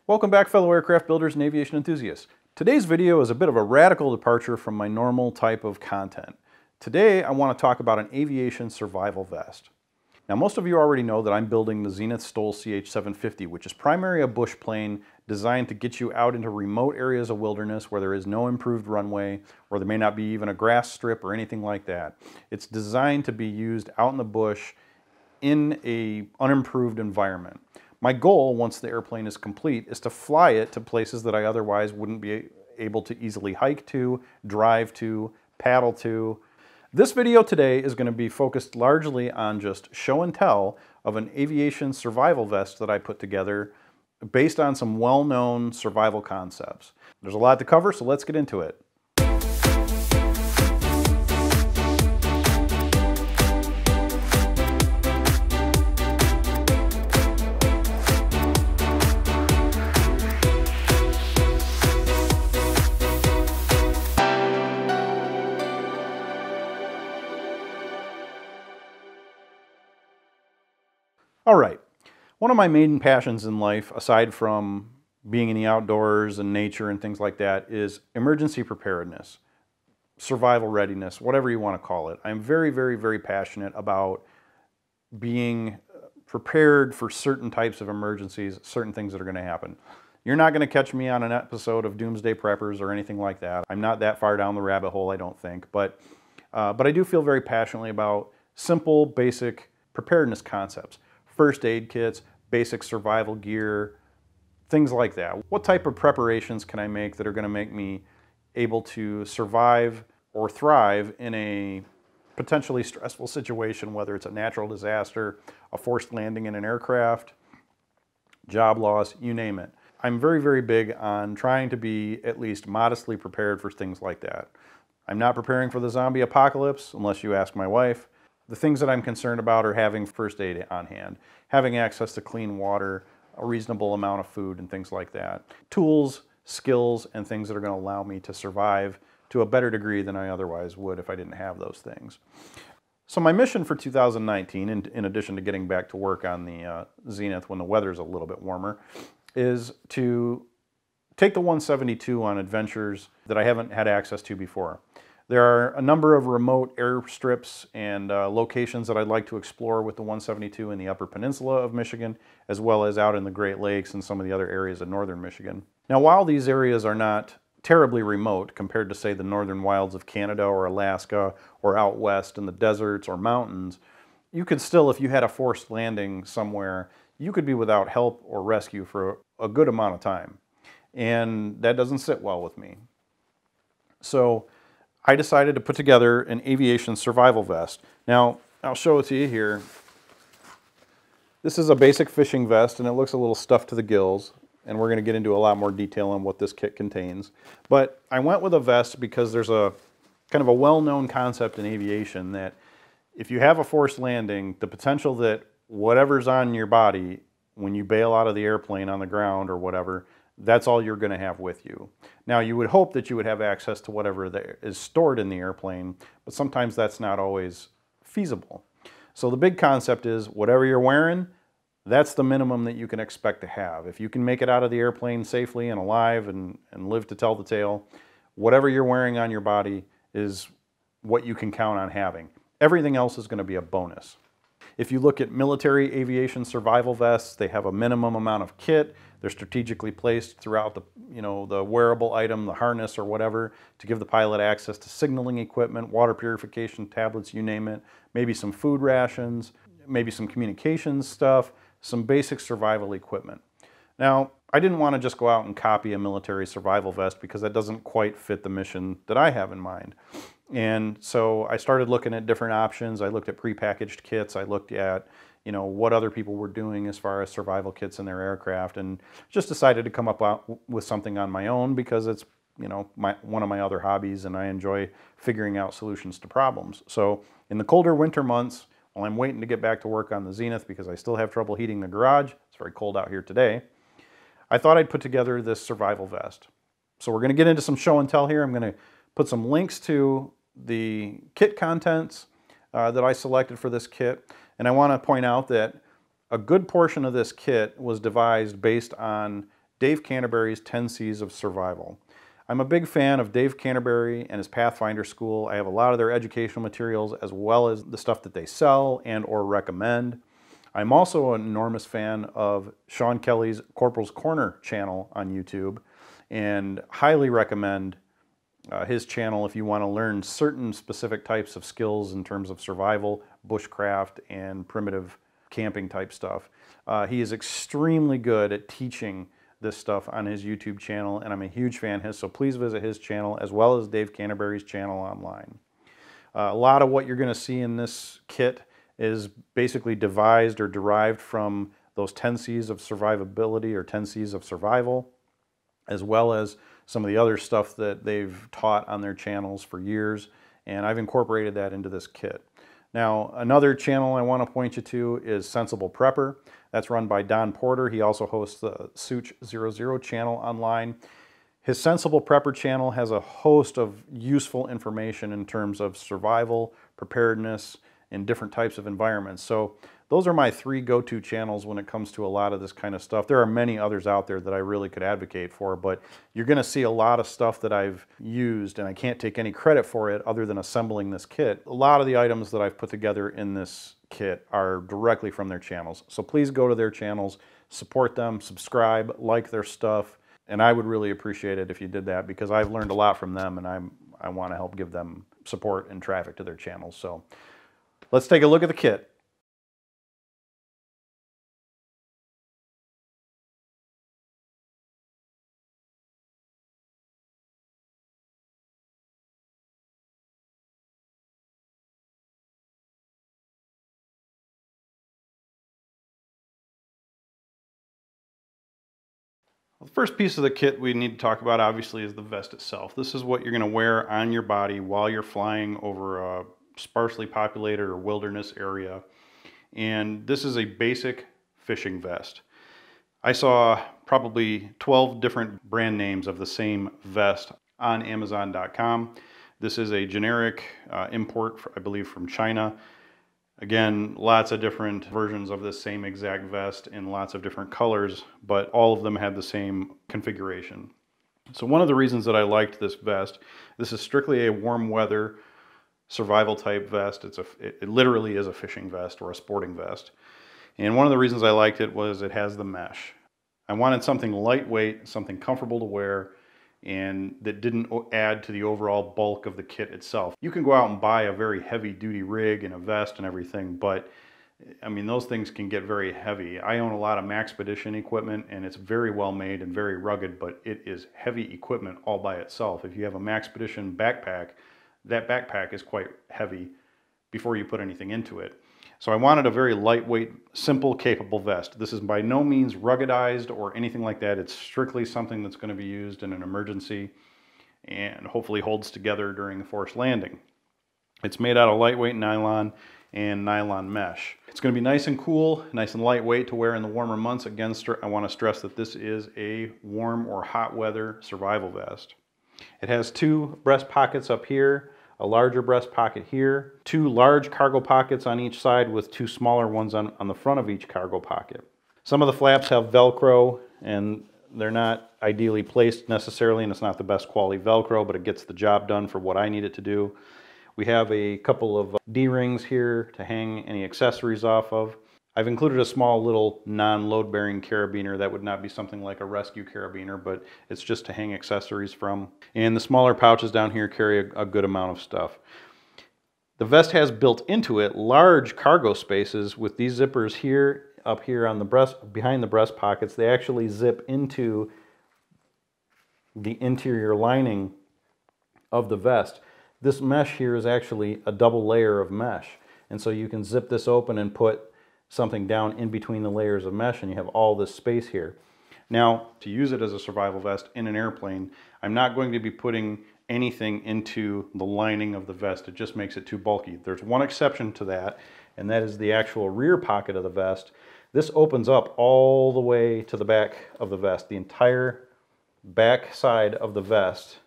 Welcome back, fellow aircraft builders and aviation enthusiasts. Today's video is a bit of a radical departure from my normal type of content. Today I want to talk about an aviation survival vest. Now most of you already know that I'm building the Zenith STOL CH-750, which is primarily a bush plane designed to get you out into remote areas of wilderness where there is no improved runway, or there may not be even a grass strip or anything like that. It's designed to be used out in the bush in an unimproved environment. My goal, once the airplane is complete, is to fly it to places that I otherwise wouldn't be able to easily hike to, drive to, paddle to. This video today is going to be focused largely on just show and tell of an aviation survival vest that I put together based on some well-known survival concepts. There's a lot to cover, so let's get into it. All right, one of my main passions in life, aside from being in the outdoors and nature and things like that, is emergency preparedness, survival readiness, whatever you want to call it. I'm very, very, very passionate about being prepared for certain types of emergencies, certain things that are going to happen. You're not going to catch me on an episode of Doomsday Preppers or anything like that. I'm not that far down the rabbit hole, I don't think, but I do feel very passionately about simple, basic preparedness concepts. First aid kits, basic survival gear, things like that. What type of preparations can I make that are going to make me able to survive or thrive in a potentially stressful situation, whether it's a natural disaster, a forced landing in an aircraft, job loss, you name it. I'm very, very big on trying to be at least modestly prepared for things like that. I'm not preparing for the zombie apocalypse, unless you ask my wife. The things that I'm concerned about are having first aid on hand, having access to clean water, a reasonable amount of food, and things like that. Tools, skills, and things that are going to allow me to survive to a better degree than I otherwise would if I didn't have those things. So my mission for 2019, in addition to getting back to work on the Zenith when the weather's a little bit warmer, is to take the 172 on adventures that I haven't had access to before. There are a number of remote airstrips and locations that I'd like to explore with the 172 in the Upper Peninsula of Michigan, as well as out in the Great Lakes and some of the other areas of northern Michigan. Now, while these areas are not terribly remote compared to, say, the northern wilds of Canada or Alaska or out west in the deserts or mountains, you could still, if you had a forced landing somewhere, you could be without help or rescue for a good amount of time. And that doesn't sit well with me. So I decided to put together an aviation survival vest. Now, I'll show it to you here. This is a basic fishing vest, and it looks a little stuffed to the gills, and we're going to get into a lot more detail on what this kit contains. But I went with a vest because there's a kind of a well-known concept in aviation that if you have a forced landing, the potential that whatever's on your body when you bail out of the airplane on the ground or whatever, that's all you're going to have with you. Now, you would hope that you would have access to whatever is stored in the airplane, but sometimes that's not always feasible. So the big concept is whatever you're wearing, that's the minimum that you can expect to have. If you can make it out of the airplane safely and alive and live to tell the tale, whatever you're wearing on your body is what you can count on having. Everything else is going to be a bonus. If you look at military aviation survival vests, they have a minimum amount of kit. They're strategically placed throughout the wearable item, the harness or whatever, to give the pilot access to signaling equipment, water purification tablets, you name it, maybe some food rations, maybe some communications stuff, some basic survival equipment. Now, I didn't want to just go out and copy a military survival vest because that doesn't quite fit the mission that I have in mind. And so I started looking at different options. I looked at prepackaged kits. I looked at, what other people were doing as far as survival kits in their aircraft, and just decided to come up with something on my own because it's, one of my other hobbies, and I enjoy figuring out solutions to problems. So in the colder winter months, while I'm waiting to get back to work on the Zenith because I still have trouble heating the garage, it's very cold out here today, I thought I'd put together this survival vest. So we're going to get into some show and tell here. I'm going to put some links to the kit contents that I selected for this kit. And I want to point out that a good portion of this kit was devised based on Dave Canterbury's 10 C's of Survival. I'm a big fan of Dave Canterbury and his Pathfinder School. I have a lot of their educational materials as well as the stuff that they sell and or recommend. I'm also an enormous fan of Sean Kelly's Corporal's Corner channel on YouTube and highly recommend his channel if you want to learn certain specific types of skills in terms of survival, bushcraft, and primitive camping type stuff. He is extremely good at teaching this stuff on his YouTube channel, and I'm a huge fan of his, so please visit his channel as well as Dave Canterbury's channel online. A lot of what you're going to see in this kit is basically devised or derived from those 10 C's of survivability or 10 C's of survival, as well as some of the other stuff that they've taught on their channels for years, and I've incorporated that into this kit. Now, another channel I want to point you to is Sensible Prepper. That's run by Don Porter. He also hosts the Such 00 channel online. His Sensible Prepper channel has a host of useful information in terms of survival, preparedness, in different types of environments. So those are my three go-to channels when it comes to a lot of this kind of stuff. There are many others out there that I really could advocate for, but you're going to see a lot of stuff that I've used, and I can't take any credit for it other than assembling this kit. A lot of the items that I've put together in this kit are directly from their channels. So please go to their channels, support them, subscribe, like their stuff, and I would really appreciate it if you did that because I've learned a lot from them, and I want to help give them support and traffic to their channels. So let's take a look at the kit. The first piece of the kit we need to talk about obviously is the vest itself. This is what you're going to wear on your body while you're flying over a sparsely populated or wilderness area. And this is a basic fishing vest. I saw probably 12 different brand names of the same vest on Amazon.com. This is a generic import, I believe, from China. Again, lots of different versions of this same exact vest in lots of different colors, but all of them had the same configuration. So one of the reasons that I liked this vest, this is strictly a warm weather survival type vest. It literally is a fishing vest or a sporting vest. And one of the reasons I liked it was it has the mesh. I wanted something lightweight, something comfortable to wear, and that didn't add to the overall bulk of the kit itself. You can go out and buy a very heavy duty rig and a vest and everything, but I mean, those things can get very heavy. I own a lot of Maxpedition equipment and it's very well made and very rugged, but it is heavy equipment all by itself. If you have a Maxpedition backpack, that backpack is quite heavy before you put anything into it. So I wanted a very lightweight, simple, capable vest. This is by no means ruggedized or anything like that. It's strictly something that's going to be used in an emergency and hopefully holds together during a forced landing. It's made out of lightweight nylon and nylon mesh. It's going to be nice and cool, nice and lightweight to wear in the warmer months. Again, I want to stress that this is a warm or hot weather survival vest. It has two breast pockets up here, a larger breast pocket here, two large cargo pockets on each side with two smaller ones on the front of each cargo pocket. Some of the flaps have Velcro and they're not ideally placed necessarily, and it's not the best quality Velcro, but it gets the job done for what I need it to do. We have a couple of D-rings here to hang any accessories off of. I've included a small little non-load-bearing carabiner. That would not be something like a rescue carabiner, but it's just to hang accessories from. And the smaller pouches down here carry a good amount of stuff. The vest has built into it large cargo spaces with these zippers here, up here on the breast, behind the breast pockets. They actually zip into the interior lining of the vest. This mesh here is actually a double layer of mesh. And so you can zip this open and put something down in between the layers of mesh and you have all this space here. Now, to use it as a survival vest in an airplane, I'm not going to be putting anything into the lining of the vest. It just makes it too bulky. There's one exception to that, and that is the actual rear pocket of the vest. This opens up all the way to the back of the vest. The entire back side of the vest,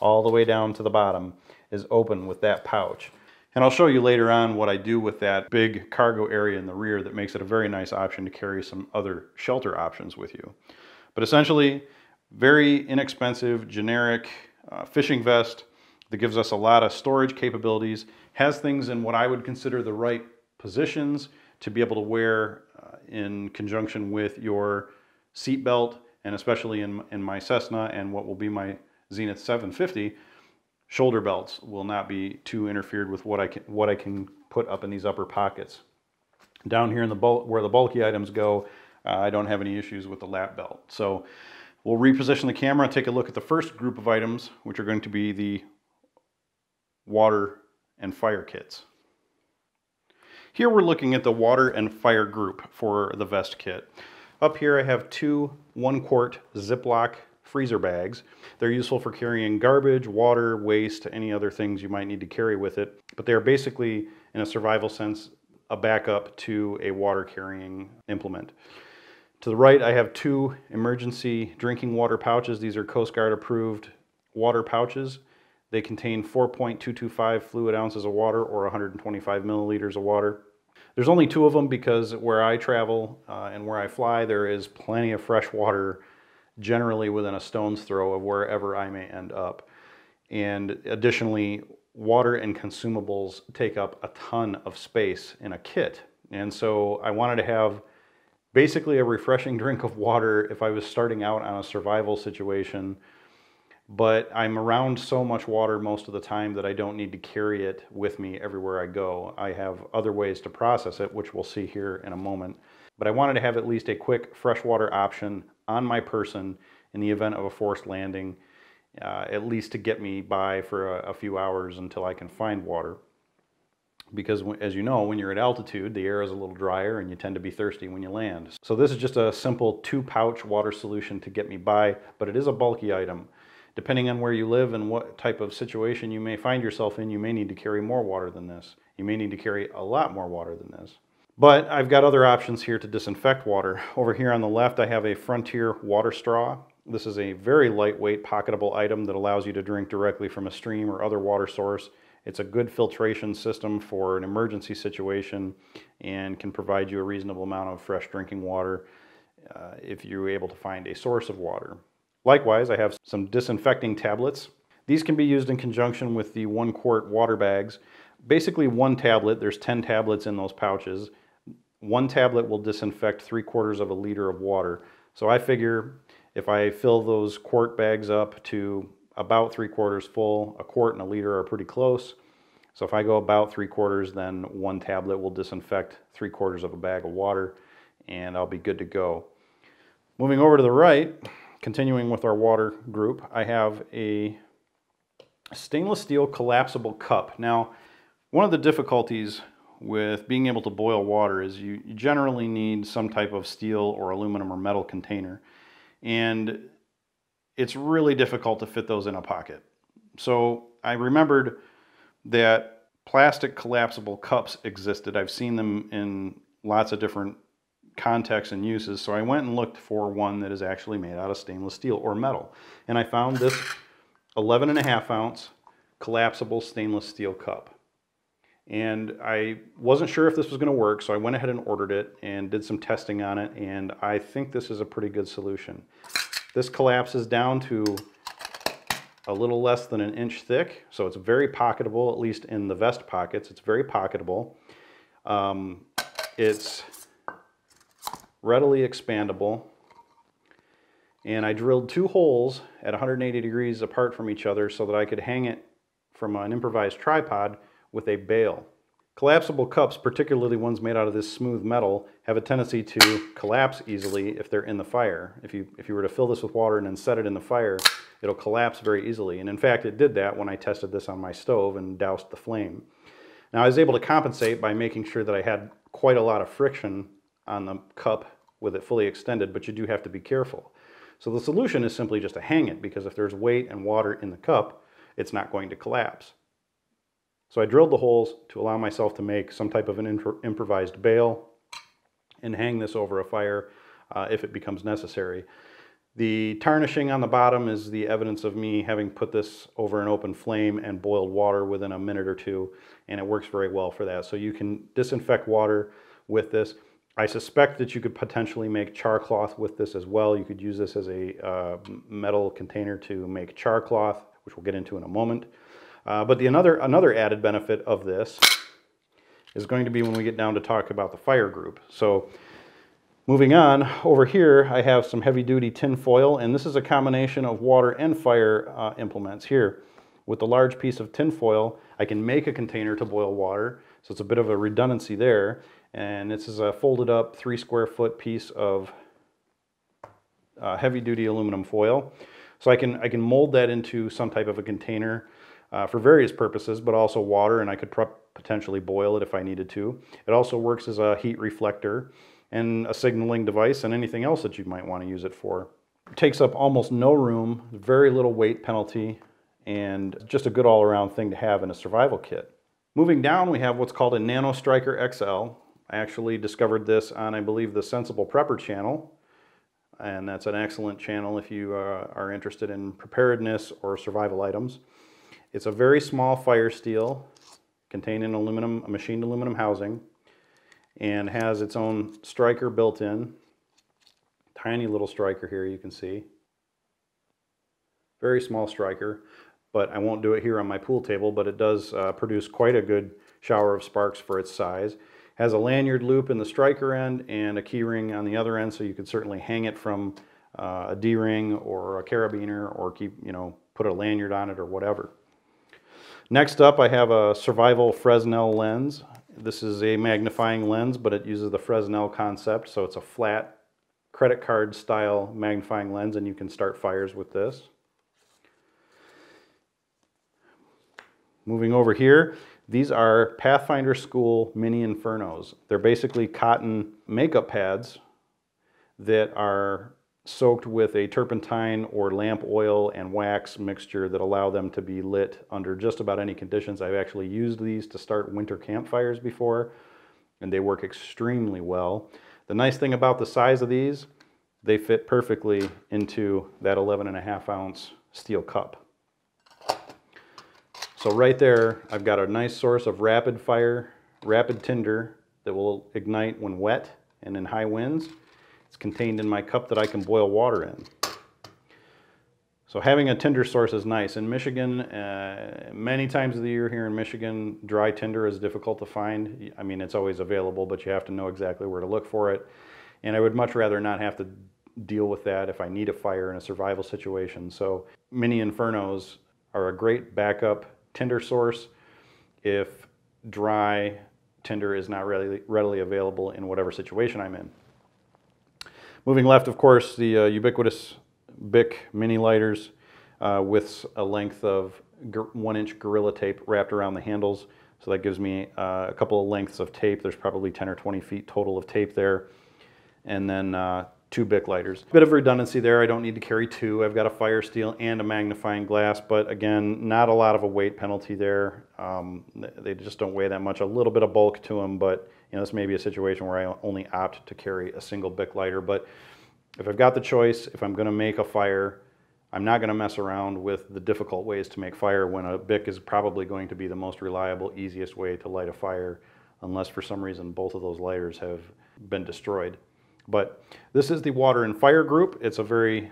all the way down to the bottom, is open with that pouch. And I'll show you later on what I do with that big cargo area in the rear that makes it a very nice option to carry some other shelter options with you. But essentially, very inexpensive, generic fishing vest that gives us a lot of storage capabilities, has things in what I would consider the right positions to be able to wear in conjunction with your seat belt, and especially in my Cessna and what will be my Zenith 750, shoulder belts will not be too interfered with what I can put up in these upper pockets. Down here in where the bulky items go, I don't have any issues with the lap belt. So we'll reposition the camera and take a look at the first group of items, which are going to be the water and fire kits. Here we're looking at the water and fire group for the vest kit. Up here I have two 1-quart Ziploc freezer bags. They're useful for carrying garbage, water, waste, any other things you might need to carry with it. But they're basically, in a survival sense, a backup to a water carrying implement. To the right I have two emergency drinking water pouches. These are Coast Guard approved water pouches. They contain 4.225 fluid ounces of water or 125 milliliters of water. There's only two of them because where I travel and where I fly, there is plenty of fresh water generally within a stone's throw of wherever I may end up. And additionally, water and consumables take up a ton of space in a kit. And so I wanted to have basically a refreshing drink of water if I was starting out on a survival situation. But I'm around so much water most of the time that I don't need to carry it with me everywhere I go. I have other ways to process it, which we'll see here in a moment. But I wanted to have at least a quick freshwater option on my person in the event of a forced landing, at least to get me by for a few hours until I can find water. Because as you know, when you're at altitude, the air is a little drier and you tend to be thirsty when you land. So this is just a simple 2-pouch water solution to get me by, but it is a bulky item. Depending on where you live and what type of situation you may find yourself in, you may need to carry more water than this. You may need to carry a lot more water than this. But I've got other options here to disinfect water. Over here on the left, I have a Frontier water straw. This is a very lightweight, pocketable item that allows you to drink directly from a stream or other water source. It's a good filtration system for an emergency situation and can provide you a reasonable amount of fresh drinking water if you're able to find a source of water. Likewise, I have some disinfecting tablets. These can be used in conjunction with the 1-quart water bags. Basically one tablet, there's 10 tablets in those pouches. One tablet will disinfect 3/4 of a liter of water. So I figure if I fill those quart bags up to about 3/4 full, a quart and a liter are pretty close. So if I go about 3/4, then one tablet will disinfect 3/4 of a bag of water and I'll be good to go. Moving over to the right, continuing with our water group, I have a stainless steel collapsible cup. Now, one of the difficulties with being able to boil water is you generally need some type of steel or aluminum or metal container. And it's really difficult to fit those in a pocket. So I remembered that plastic collapsible cups existed. I've seen them in lots of different contexts and uses. So I went and looked for one that is actually made out of stainless steel or metal. And I found this 11.5 ounce collapsible stainless steel cup. And I wasn't sure if this was going to work, so I went ahead and ordered it and did some testing on it, and I think this is a pretty good solution. This collapses down to a little less than 1 inch thick, so it's very pocketable, at least in the vest pockets. It's very pocketable. It's readily expandable, and I drilled 2 holes at 180 degrees apart from each other so that I could hang it from an improvised tripod with a bail. Collapsible cups, particularly ones made out of this smooth metal, have a tendency to collapse easily if they're in the fire. If you were to fill this with water and then set it in the fire, it'll collapse very easily. And in fact, it did that when I tested this on my stove and doused the flame. Now, I was able to compensate by making sure that I had quite a lot of friction on the cup with it fully extended, but you do have to be careful. So the solution is simply just to hang it, because if there's weight and water in the cup, it's not going to collapse. So I drilled the holes to allow myself to make some type of an improvised bail and hang this over a fire if it becomes necessary. The tarnishing on the bottom is the evidence of me having put this over an open flame and boiled water within a minute or two, and it works very well for that. So you can disinfect water with this. I suspect that you could potentially make char cloth with this as well. You could use this as a metal container to make char cloth, which we'll get into in a moment. But another added benefit of this is going to be when we get down to talk about the fire group. So moving on, over here I have some heavy-duty tin foil, and this is a combination of water and fire implements here. With the large piece of tin foil, I can make a container to boil water, so it's a bit of a redundancy there. And this is a folded up 3 square foot piece of heavy-duty aluminum foil. So I can mold that into some type of a container for various purposes, but also water, and I could potentially boil it if I needed to. It also works as a heat reflector and a signaling device and anything else that you might want to use it for. It takes up almost no room, very little weight penalty, and just a good all-around thing to have in a survival kit. Moving down, we have what's called a Nano Striker XL. I actually discovered this on, I believe, the Sensible Prepper channel, and that's an excellent channel if you are interested in preparedness or survival items. It's a very small fire steel contained in aluminum, a machined aluminum housing, and has its own striker built in. Tiny little striker here, you can see. Very small striker, but I won't do it here on my pool table, but it does produce quite a good shower of sparks for its size. Has a lanyard loop in the striker end and a key ring on the other end, so you could certainly hang it from a D-ring or a carabiner, or put a lanyard on it or whatever. Next up, I have a Survival Fresnel lens. This is a magnifying lens, but it uses the Fresnel concept, so it's a flat credit card style magnifying lens, and you can start fires with this. Moving over here, these are Pathfinder School mini infernos. They're basically cotton makeup pads that are soaked with a turpentine or lamp oil and wax mixture that allow them to be lit under just about any conditions. I've actually used these to start winter campfires before, and they work extremely well. The nice thing about the size of these, they fit perfectly into that 11.5 ounce steel cup. So right there, I've got a nice source of rapid tinder that will ignite when wet and in high winds. It's contained in my cup that I can boil water in. So having a tinder source is nice. In Michigan, many times of the year here in Michigan, dry tinder is difficult to find. I mean, it's always available, but you have to know exactly where to look for it. And I would much rather not have to deal with that if I need a fire in a survival situation. So mini infernos are a great backup tinder source if dry tinder is not readily available in whatever situation I'm in. Moving left, of course, the ubiquitous Bic mini lighters with a length of 1-inch Gorilla Tape wrapped around the handles. So that gives me a couple of lengths of tape. There's probably 10 or 20 feet total of tape there. And then 2 Bic lighters. A bit of redundancy there. I don't need to carry 2. I've got a fire steel and a magnifying glass, but again, not a lot of a weight penalty there. They just don't weigh that much. A little bit of bulk to them, but this may be a situation where I only opt to carry a single Bic lighter. But if I've got the choice, if I'm going to make a fire, I'm not going to mess around with the difficult ways to make fire when a Bic is probably going to be the most reliable, easiest way to light a fire, unless for some reason both of those lighters have been destroyed. But this is the water and fire group. It's a very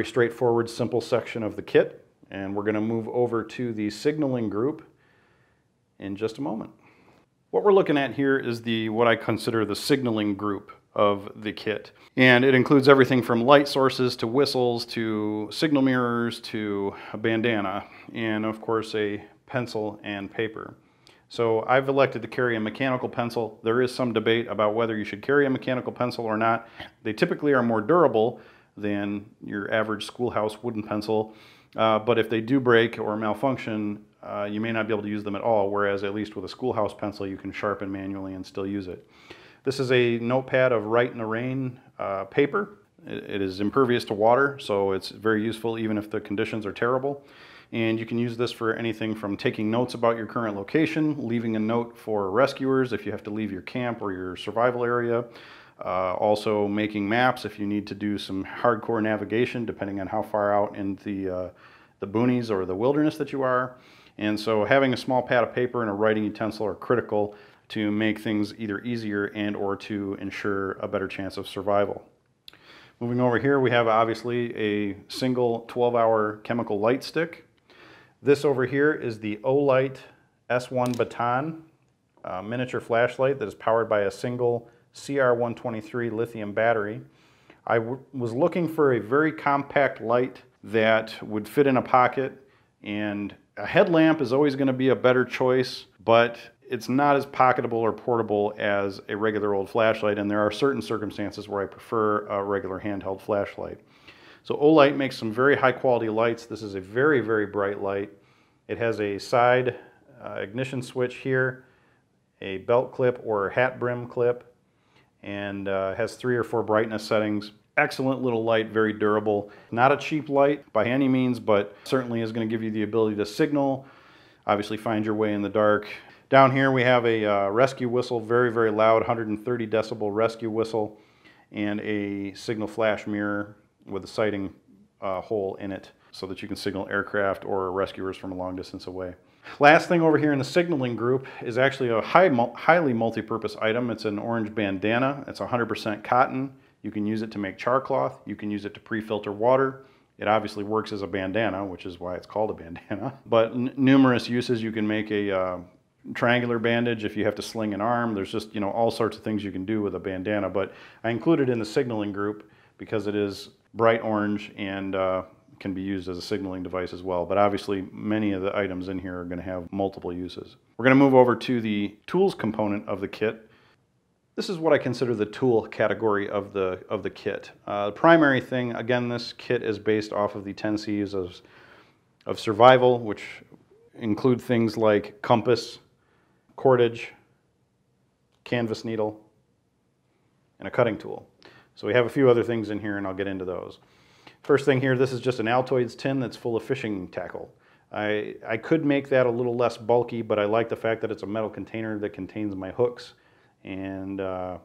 straightforward, simple section of the kit. And we're going to move over to the signaling group in just a moment. What we're looking at here is what I consider the signaling group of the kit. And it includes everything from light sources to whistles to signal mirrors to a bandana and of course a pencil and paper. So I've elected to carry a mechanical pencil. There is some debate about whether you should carry a mechanical pencil or not. They typically are more durable than your average schoolhouse wooden pencil, but if they do break or malfunction, you may not be able to use them at all, whereas at least with a schoolhouse pencil you can sharpen manually and still use it. This is a notepad of Write in the Rain paper. It is impervious to water, so it's very useful even if the conditions are terrible. And you can use this for anything from taking notes about your current location, leaving a note for rescuers if you have to leave your camp or your survival area, also making maps if you need to do some hardcore navigation depending on how far out in the boonies or the wilderness that you are. And so having a small pad of paper and a writing utensil are critical to make things either easier and or to ensure a better chance of survival. Moving over here, we have obviously a single 12-hour chemical light stick. This over here is the Olight S1 Baton miniature flashlight that is powered by a single CR123 lithium battery. I was looking for a very compact light that would fit in a pocket, and a headlamp is always going to be a better choice, but it's not as pocketable or portable as a regular old flashlight, and there are certain circumstances where I prefer a regular handheld flashlight. So Olight makes some very high quality lights. This is a very, very bright light. It has a side ignition switch here, a belt clip or hat brim clip, and has 3 or 4 brightness settings. Excellent little light, very durable. Not a cheap light by any means, but certainly is going to give you the ability to signal, obviously find your way in the dark. Down here we have a rescue whistle, very, very loud, 130 decibel rescue whistle, and a signal flash mirror with a sighting hole in it so that you can signal aircraft or rescuers from a long distance away. Last thing over here in the signaling group is actually a highly multi-purpose item. It's an orange bandana. It's 100% cotton. You can use it to make char cloth. You can use it to pre-filter water. It obviously works as a bandana, which is why it's called a bandana. But numerous uses. You can make a triangular bandage if you have to sling an arm. There's just, all sorts of things you can do with a bandana. But I included it in the signaling group because it is bright orange and can be used as a signaling device as well. But obviously many of the items in here are going to have multiple uses. We're going to move over to the tools component of the kit. This is what I consider the tool category of the kit. The primary thing, again, this kit is based off of the 10 C's of survival, which include things like compass, cordage, canvas needle, and a cutting tool. So we have a few other things in here, and I'll get into those. First thing here, this is just an Altoids tin that's full of fishing tackle. I could make that a little less bulky, but I like the fact that it's a metal container that contains my hooks and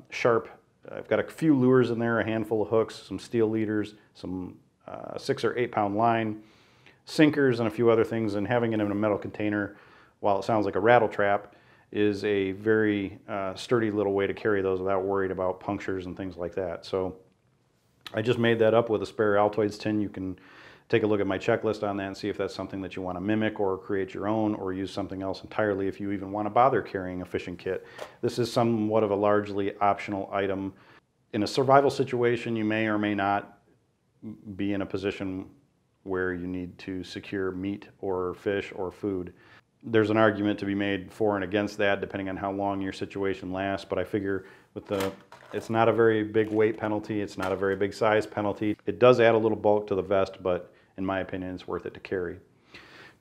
sharp. I've got a few lures in there, a handful of hooks, some steel leaders, some 6 or 8 pound line, sinkers, and a few other things. And having it in a metal container, while it sounds like a rattle trap, is a very sturdy little way to carry those without worried about punctures and things like that. So I just made that up with a spare Altoids tin. You can take a look at my checklist on that and see if that's something that you want to mimic or create your own, or use something else entirely if you even want to bother carrying a fishing kit. This is somewhat of a largely optional item. In a survival situation, you may or may not be in a position where you need to secure meat or fish or food. There's an argument to be made for and against that depending on how long your situation lasts, but I figure it's not a very big weight penalty, it's not a very big size penalty. It does add a little bulk to the vest, but in my opinion, it's worth it to carry.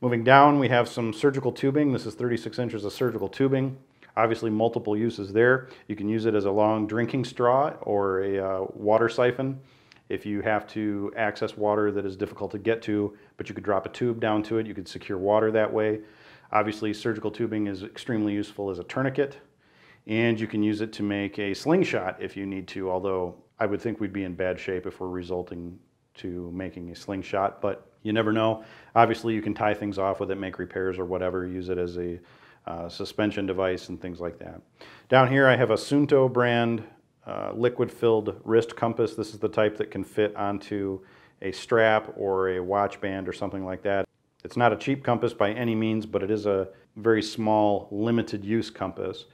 Moving down, we have some surgical tubing. This is 36 inches of surgical tubing. Obviously, multiple uses there. You can use it as a long drinking straw or a water siphon if you have to access water that is difficult to get to, but you could drop a tube down to it. You could secure water that way. Obviously, surgical tubing is extremely useful as a tourniquet, and you can use it to make a slingshot if you need to, although I would think we'd be in bad shape if we're resorting to making a slingshot, but you never know. Obviously, you can tie things off with it, make repairs or whatever, use it as a suspension device and things like that. Down here, I have a Sunto brand liquid-filled wrist compass. This is the type that can fit onto a strap or a watch band or something like that. It's not a cheap compass by any means, but it is a very small, limited use compass.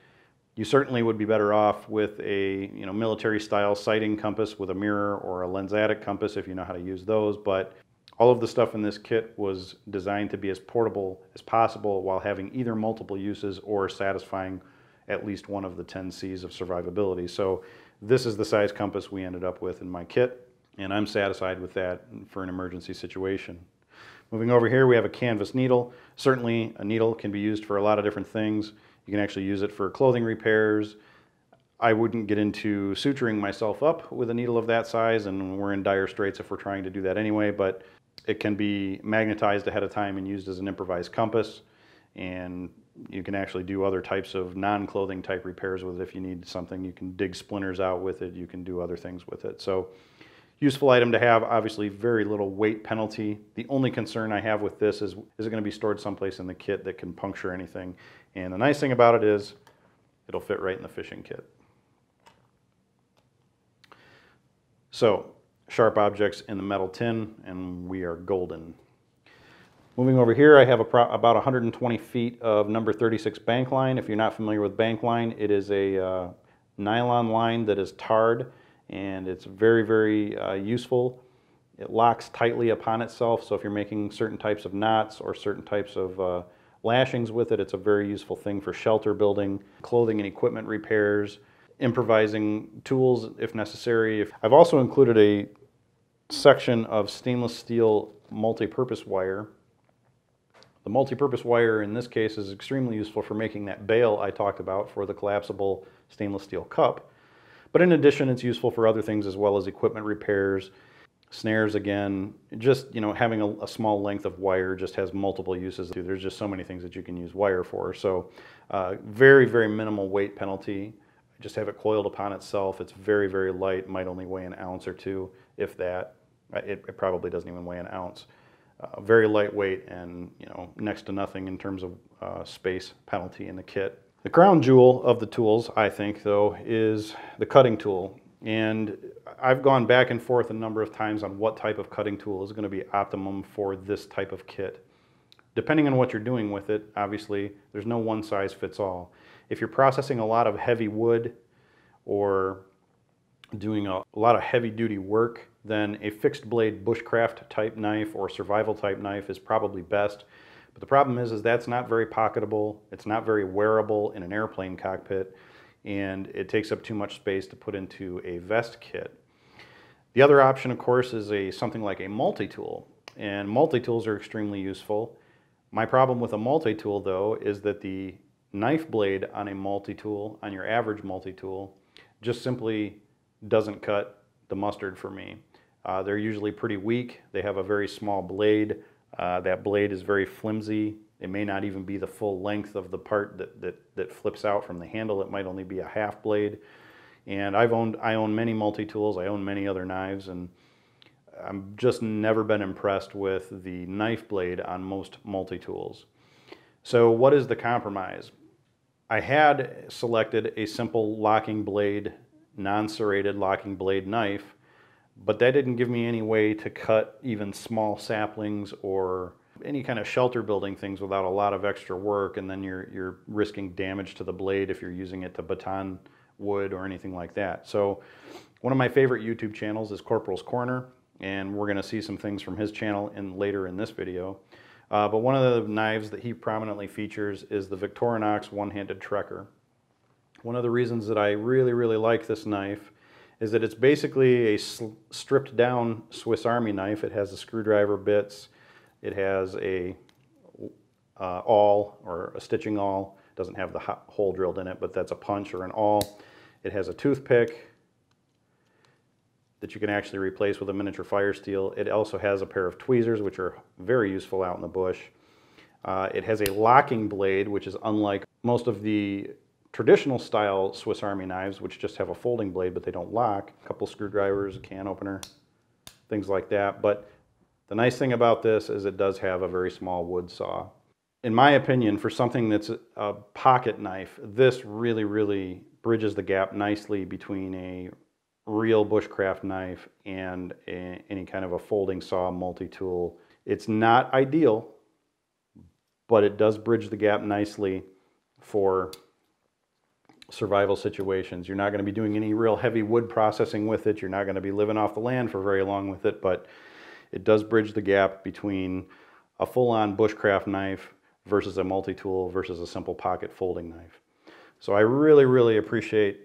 You certainly would be better off with a military-style sighting compass with a mirror or a lensatic compass if you know how to use those, but all of the stuff in this kit was designed to be as portable as possible while having either multiple uses or satisfying at least one of the 10 C's of survivability. So this is the size compass we ended up with in my kit, and I'm satisfied with that for an emergency situation. Moving over here, we have a canvas needle. Certainly a needle can be used for a lot of different things. You can actually use it for clothing repairs. I wouldn't get into suturing myself up with a needle of that size, and we're in dire straits if we're trying to do that anyway, but it can be magnetized ahead of time and used as an improvised compass, and you can actually do other types of non-clothing type repairs with it if you need something. You can dig splinters out with it, you can do other things with it. So useful item to have, obviously very little weight penalty. The only concern I have with this is it going to be stored someplace in the kit that can puncture anything? And the nice thing about it is it'll fit right in the fishing kit. So, sharp objects in the metal tin, and we are golden. Moving over here, I have about 120 feet of number 36 bank line. If you're not familiar with bank line, it is a nylon line that is tarred, and it's very, very useful. It locks tightly upon itself, so if you're making certain types of knots or certain types of lashings with it, it's a very useful thing for shelter building, clothing and equipment repairs, improvising tools if necessary. I've also included a section of stainless steel multi-purpose wire. The multi-purpose wire in this case is extremely useful for making that bail I talked about for the collapsible stainless steel cup. But in addition, it's useful for other things as well as equipment repairs, snares again. Just, having a small length of wire just has multiple uses. There's just so many things that you can use wire for. So very, very minimal weight penalty. Just have it coiled upon itself. It's very, very light, might only weigh an ounce or two, if that. It probably doesn't even weigh an ounce. Very lightweight and next to nothing in terms of space penalty in the kit. The crown jewel of the tools, I think, though, is the cutting tool. And I've gone back and forth a number of times on what type of cutting tool is going to be optimum for this type of kit. Depending on what you're doing with it, obviously, there's no one size fits all. If you're processing a lot of heavy wood or doing a lot of heavy-duty work, then a fixed blade bushcraft type knife or survival type knife is probably best. But the problem is that's not very pocketable, it's not very wearable in an airplane cockpit, and it takes up too much space to put into a vest kit. The other option, of course, is something like a multi-tool, and multi-tools are extremely useful. My problem with a multi-tool, though, is that the knife blade on a multi-tool, on your average multi-tool, just simply doesn't cut the mustard for me. They're usually pretty weak. They have a very small blade. That blade is very flimsy. It may not even be the full length of the part that flips out from the handle. It might only be a half blade. And I own many multi-tools. I own many other knives, and I've just never been impressed with the knife blade on most multi-tools. So what is the compromise? I had selected a simple locking blade, non-serrated locking blade knife, but that didn't give me any way to cut even small saplings or any kind of shelter building things without a lot of extra work, and then you're risking damage to the blade if you're using it to baton wood or anything like that. So one of my favorite YouTube channels is Corporal's Corner, and we're going to see some things from his channel later in this video. But one of the knives that he prominently features is the Victorinox one-handed trekker. One of the reasons that I really, really like this knife is that it's basically a stripped down Swiss Army knife. It has the screwdriver bits, it has a awl or a stitching awl. It doesn't have the hole drilled in it, but that's a punch or an awl. It has a toothpick that you can actually replace with a miniature fire steel. It also has a pair of tweezers, which are very useful out in the bush. It has a locking blade, which is unlike most of the traditional style Swiss Army knives, which just have a folding blade, but they don't lock. A couple screwdrivers, a can opener, things like that. But the nice thing about this is it does have a very small wood saw. In my opinion, for something that's a pocket knife, this really, really bridges the gap nicely between a real bushcraft knife and any kind of a folding saw multi-tool. It's not ideal, but it does bridge the gap nicely for survival situations. You're not going to be doing any real heavy wood processing with it. You're not going to be living off the land for very long with it, but it does bridge the gap between a full-on bushcraft knife versus a multi-tool versus a simple pocket folding knife. So I really, really appreciate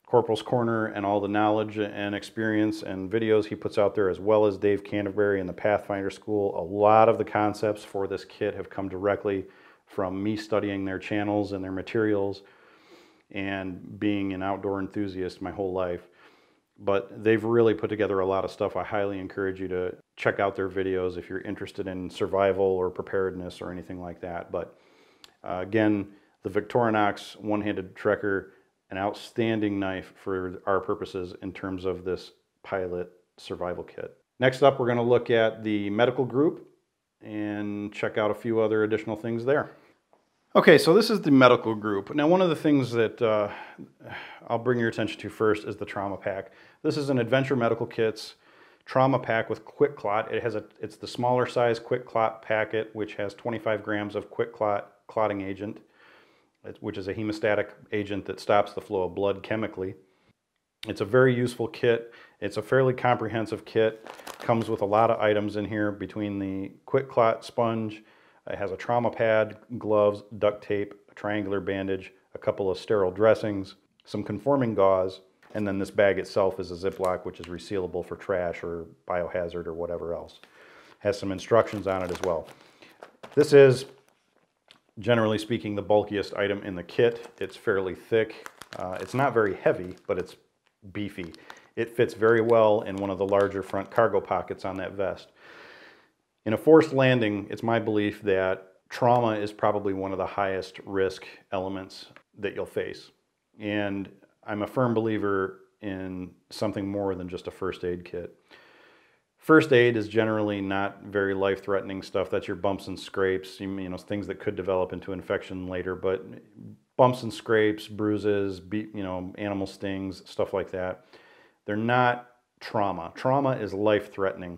Corporal's Corner and all the knowledge and experience and videos he puts out there, as well as Dave Canterbury and the Pathfinder School. A lot of the concepts for this kit have come directly from me studying their channels and their materials and being an outdoor enthusiast my whole life. But they've really put together a lot of stuff. I highly encourage you to check out their videos if you're interested in survival or preparedness or anything like that. But again, the Victorinox one-handed trekker, an outstanding knife for our purposes in terms of this pilot survival kit. Next up, we're going to look at the medical group and check out a few other additional things there. Okay, so this is the medical group. Now, one of the things that I'll bring your attention to first is the trauma pack. This is an Adventure Medical Kits trauma pack with quick clot. It's the smaller size quick clot packet, which has 25 grams of quick clotting agent, which is a hemostatic agent that stops the flow of blood chemically. It's a very useful kit. It's a fairly comprehensive kit. Comes with a lot of items in here between the quick clot sponge. It has a trauma pad, gloves, duct tape, a triangular bandage, a couple of sterile dressings, some conforming gauze, and then this bag itself is a Ziploc, which is resealable for trash or biohazard or whatever else. Has some instructions on it as well. This is, generally speaking, the bulkiest item in the kit. It's fairly thick. It's not very heavy, but it's beefy. It fits very well in one of the larger front cargo pockets on that vest. In a forced landing, it's my belief that trauma is probably one of the highest risk elements that you'll face. And I'm a firm believer in something more than just a first aid kit. First aid is generally not very life-threatening stuff. That's your bumps and scrapes, you know, things that could develop into infection later, but bumps and scrapes, bruises, animal stings, stuff like that. They're not trauma. Trauma is life-threatening.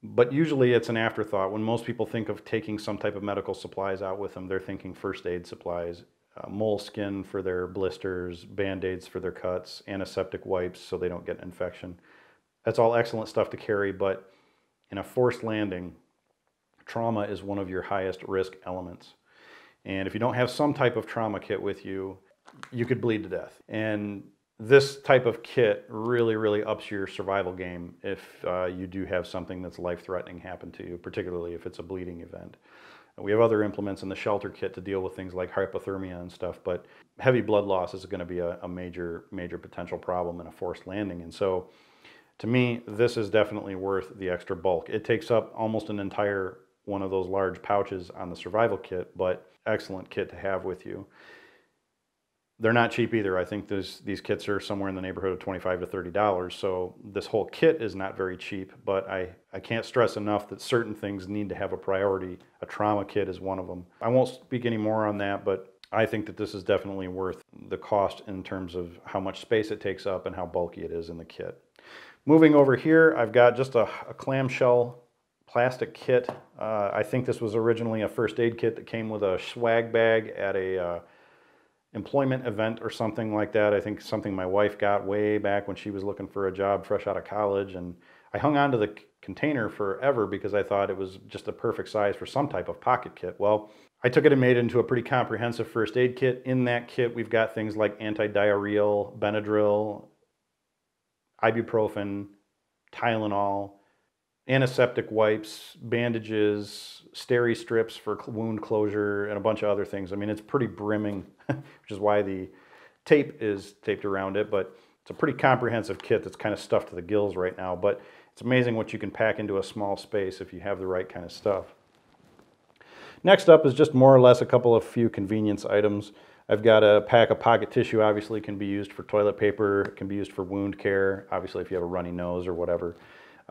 But usually it's an afterthought. When most people think of taking some type of medical supplies out with them, they're thinking first aid supplies, moleskin for their blisters, Band-Aids for their cuts, antiseptic wipes so they don't get an infection. That's all excellent stuff to carry, but in a forced landing, trauma is one of your highest risk elements. And if you don't have some type of trauma kit with you, you could bleed to death. And this type of kit really, really ups your survival game if you do have something that's life-threatening happen to you, particularly if it's a bleeding event. We have other implements in the shelter kit to deal with things like hypothermia and stuff, but heavy blood loss is going to be a major potential problem in a forced landing. And so, to me, this is definitely worth the extra bulk. It takes up almost an entire one of those large pouches on the survival kit, but excellent kit to have with you. They're not cheap either. I think these kits are somewhere in the neighborhood of $25 to $30. So this whole kit is not very cheap, but I can't stress enough that certain things need to have a priority. A trauma kit is one of them. I won't speak any more on that, but I think that this is definitely worth the cost in terms of how much space it takes up and how bulky it is in the kit. Moving over here, I've got just a clamshell plastic kit. I think this was originally a first aid kit that came with a swag bag at a employment event or something like that. I think something my wife got way back when she was looking for a job fresh out of college, and I hung on to the container forever because I thought it was just a perfect size for some type of pocket kit. Well, I took it and made it into a pretty comprehensive first aid kit. In that kit, we've got things like anti-diarrheal, Benadryl, ibuprofen, Tylenol, antiseptic wipes, bandages, steri strips for wound closure, and a bunch of other things. I mean, it's pretty brimming, which is why the tape is taped around it, but it's a pretty comprehensive kit that's kind of stuffed to the gills right now, but it's amazing what you can pack into a small space if you have the right kind of stuff. Next up is just more or less a few convenience items. I've got a pack of pocket tissue. Obviously can be used for toilet paper, it can be used for wound care, obviously if you have a runny nose or whatever.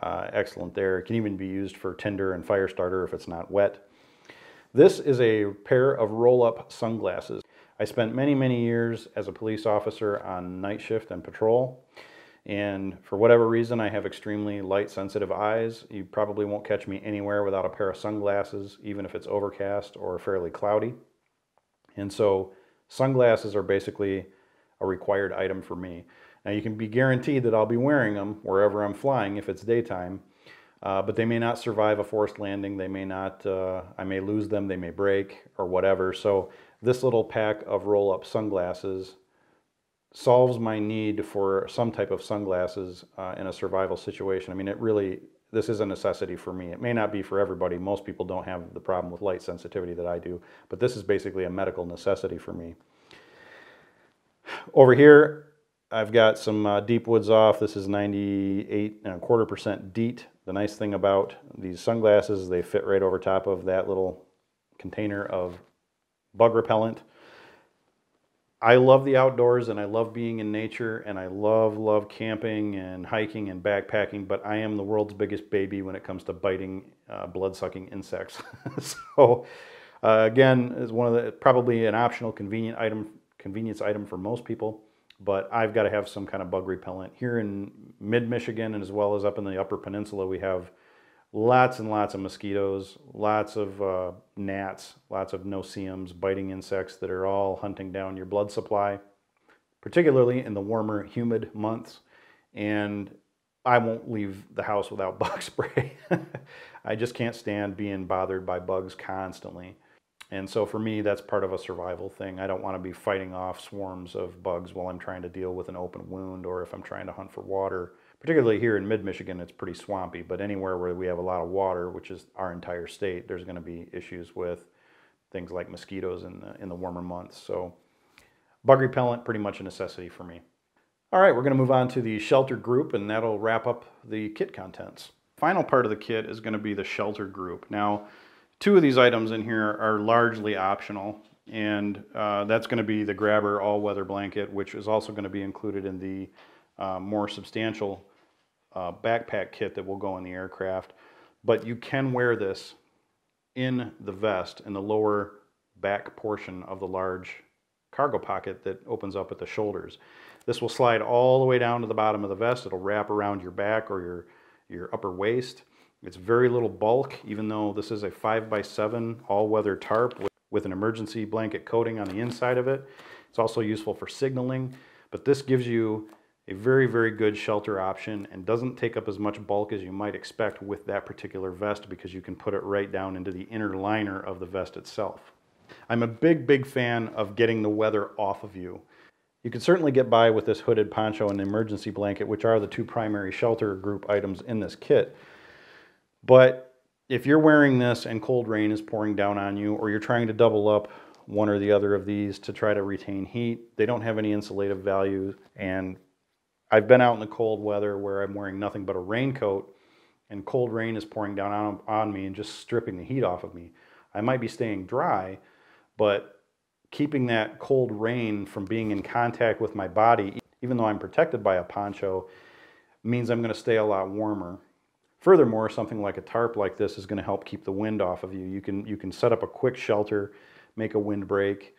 Excellent there. It can even be used for tinder and fire starter if it's not wet. This is a pair of roll-up sunglasses. I spent many years as a police officer on night shift and patrol, and for whatever reason I have extremely light sensitive eyes. You probably won't catch me anywhere without a pair of sunglasses, even if it's overcast or fairly cloudy. And so sunglasses are basically a required item for me. Now you can be guaranteed that I'll be wearing them wherever I'm flying if it's daytime, but they may not survive a forced landing. They may not, I may lose them, they may break or whatever. So this little pack of roll-up sunglasses solves my need for some type of sunglasses in a survival situation. I mean, this is a necessity for me. It may not be for everybody. Most people don't have the problem with light sensitivity that I do, but this is basically a medical necessity for me. Over here, I've got some deep woods off. This is 98.25% DEET. The nice thing about these sunglasses is they fit right over top of that little container of bug repellent. I love the outdoors and I love being in nature and I love camping and hiking and backpacking, but I am the world's biggest baby when it comes to biting blood-sucking insects. So Again, is one of the probably an optional convenience item for most people, but I've got to have some kind of bug repellent. Here in mid-Michigan and as well as up in the Upper Peninsula, we have lots and lots of mosquitoes, lots of gnats, lots of no-see-ums, biting insects that are all hunting down your blood supply, particularly in the warmer, humid months. And I won't leave the house without bug spray. I just can't stand being bothered by bugs constantly. And so for me, that's part of a survival thing. I don't want to be fighting off swarms of bugs while I'm trying to deal with an open wound or if I'm trying to hunt for water. Particularly here in mid-Michigan, it's pretty swampy, but anywhere where we have a lot of water, which is our entire state, there's going to be issues with things like mosquitoes in the warmer months. So bug repellent, pretty much a necessity for me. All right, we're going to move on to the shelter group, and that'll wrap up the kit contents. Final part of the kit is going to be the shelter group. Now, 2 of these items in here are largely optional, and that's going to be the Grabber all-weather blanket, which is also going to be included in the more substantial backpack kit that will go in the aircraft. But you can wear this in the vest in the lower back portion of the large cargo pocket that opens up at the shoulders. This will slide all the way down to the bottom of the vest. It'll wrap around your back or your upper waist. It's very little bulk, even though this is a 5x7 all-weather tarp with an emergency blanket coating on the inside of it. It's also useful for signaling, but this gives you a very, very good shelter option and doesn't take up as much bulk as you might expect with that particular vest because you can put it right down into the inner liner of the vest itself. I'm a big, big fan of getting the weather off of you. You can certainly get by with this hooded poncho and emergency blanket, which are the 2 primary shelter group items in this kit. But if you're wearing this and cold rain is pouring down on you, or you're trying to double up one or the other of these to try to retain heat, they don't have any insulative value. And I've been out in the cold weather where I'm wearing nothing but a raincoat and cold rain is pouring down on me and just stripping the heat off of me. I might be staying dry, but keeping that cold rain from being in contact with my body, even though I'm protected by a poncho, means I'm going to stay a lot warmer. Furthermore, something like a tarp like this is going to help keep the wind off of you. You can set up a quick shelter, make a windbreak,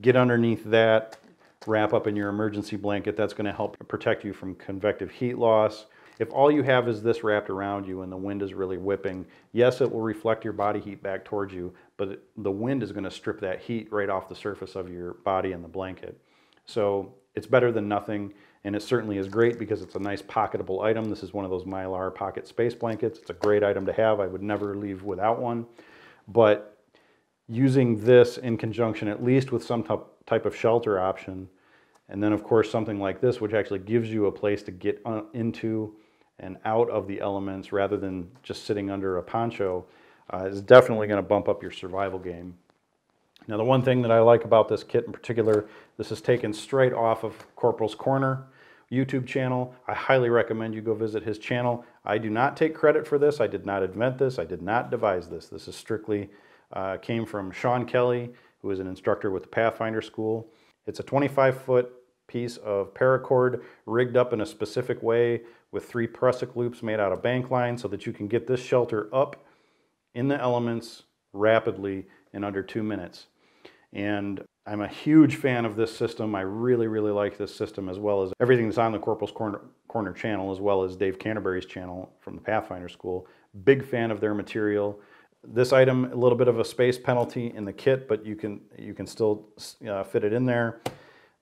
get underneath that, wrap up in your emergency blanket. That's going to help protect you from convective heat loss. If all you have is this wrapped around you and the wind is really whipping, yes, it will reflect your body heat back towards you, but the wind is going to strip that heat right off the surface of your body and the blanket. So it's better than nothing, and it certainly is great because it's a nice pocketable item. This is one of those Mylar pocket space blankets. It's a great item to have. I would never leave without one. But using this in conjunction at least with some type of shelter option, and then of course something like this, which actually gives you a place to get into and out of the elements rather than just sitting under a poncho, is definitely going to bump up your survival game. Now, the one thing that I like about this kit in particular, this is taken straight off of Corporal's Corner YouTube channel. I highly recommend you go visit his channel. I do not take credit for this. I did not invent this. I did not devise this. This is strictly came from Sean Kelly, who is an instructor with the Pathfinder School. It's a 25-foot piece of paracord rigged up in a specific way with 3 prusik loops made out of bank line so that you can get this shelter up in the elements rapidly in under 2 minutes. And I'm a huge fan of this system. I really, really like this system, as well as everything that's on the Corporal's Corner channel, as well as Dave Canterbury's channel from the Pathfinder School. Big fan of their material. This item, a little bit of a space penalty in the kit, but you can still fit it in there.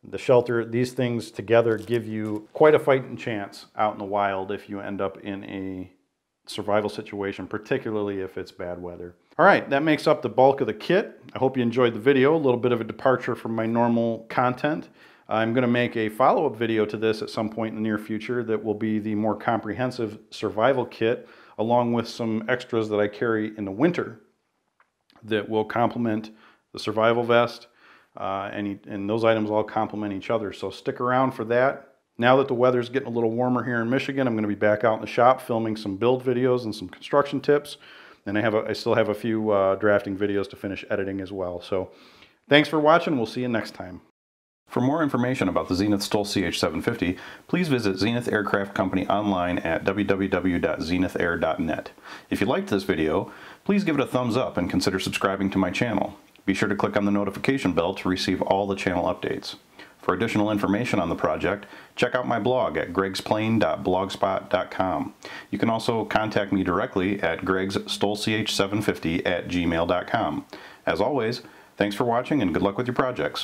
The shelter, these things together give you quite a fighting chance out in the wild if you end up in a survival situation, particularly if it's bad weather. All right, that makes up the bulk of the kit. I hope you enjoyed the video, a little bit of a departure from my normal content. I'm going to make a follow-up video to this at some point in the near future that will be the more comprehensive survival kit, along with some extras that I carry in the winter that will complement the survival vest, and those items all complement each other. So stick around for that. Now that the weather's getting a little warmer here in Michigan, I'm going to be back out in the shop filming some build videos and some construction tips. And I still have a few drafting videos to finish editing as well. So thanks for watching. We'll see you next time. For more information about the Zenith STOL CH-750, please visit Zenith Aircraft Company online at www.zenithair.net. If you liked this video, please give it a thumbs up and consider subscribing to my channel. Be sure to click on the notification bell to receive all the channel updates. For additional information on the project, check out my blog at gregsplane.blogspot.com. You can also contact me directly at gregsstolch750@gmail.com. As always, thanks for watching and good luck with your projects.